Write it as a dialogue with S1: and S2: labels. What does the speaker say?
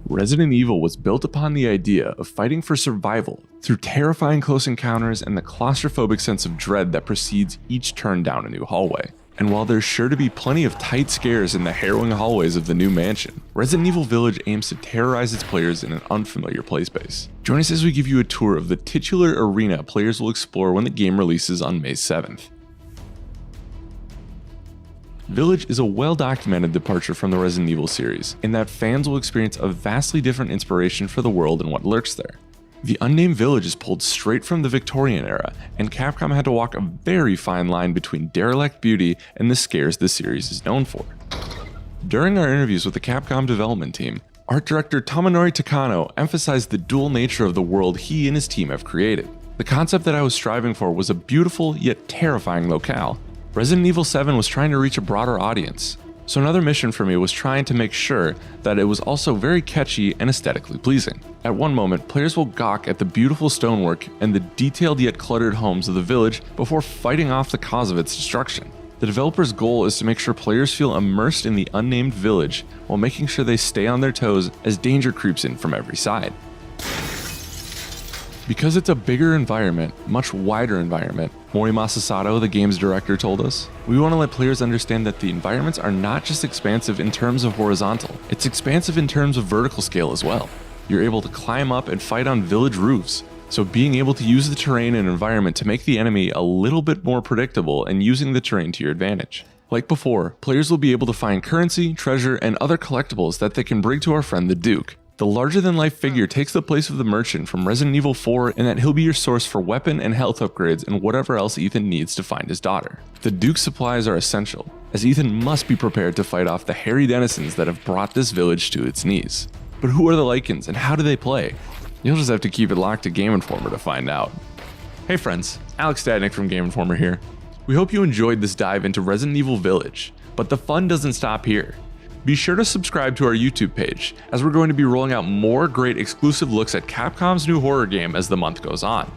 S1: Resident Evil was built upon the idea of fighting for survival through terrifying close encounters and the claustrophobic sense of dread that precedes each turn down a new hallway. And while there's sure to be plenty of tight scares in the harrowing hallways of the new mansion, Resident Evil Village aims to terrorize its players in an unfamiliar play space. Join us as we give you a tour of the titular arena players will explore when the game releases on May 7th. Village is a well-documented departure from the Resident Evil series, in that fans will experience a vastly different inspiration for the world and what lurks there. The unnamed village is pulled straight from the Victorian era, and Capcom had to walk a very fine line between derelict beauty and the scares the series is known for. During our interviews with the Capcom development team, art director Tomonori Takano emphasized the dual nature of the world he and his team have created. The concept that I was striving for was a beautiful yet terrifying locale. Resident Evil 7 was trying to reach a broader audience, so another mission for me was trying to make sure that it was also very catchy and aesthetically pleasing. At one moment, players will gawk at the beautiful stonework and the detailed yet cluttered homes of the village before fighting off the cause of its destruction. The developer's goal is to make sure players feel immersed in the unnamed village while making sure they stay on their toes as danger creeps in from every side. Because it's a bigger environment, much wider environment, Mori Masasato, the game's director, told us, we want to let players understand that the environments are not just expansive in terms of horizontal, it's expansive in terms of vertical scale as well. You're able to climb up and fight on village roofs, so being able to use the terrain and environment to make the enemy a little bit more predictable and using the terrain to your advantage. Like before, players will be able to find currency, treasure, and other collectibles that they can bring to our friend the Duke. The larger-than-life figure takes the place of the merchant from Resident Evil 4 in that he'll be your source for weapon and health upgrades and whatever else Ethan needs to find his daughter. The Duke's supplies are essential, as Ethan must be prepared to fight off the hairy denizens that have brought this village to its knees. But who are the Lycans and how do they play? You'll just have to keep it locked to Game Informer to find out. Hey friends, Alex Stadnick from Game Informer here. We hope you enjoyed this dive into Resident Evil Village, but the fun doesn't stop here. Be sure to subscribe to our YouTube page, as we're going to be rolling out more great exclusive looks at Capcom's new horror game as the month goes on.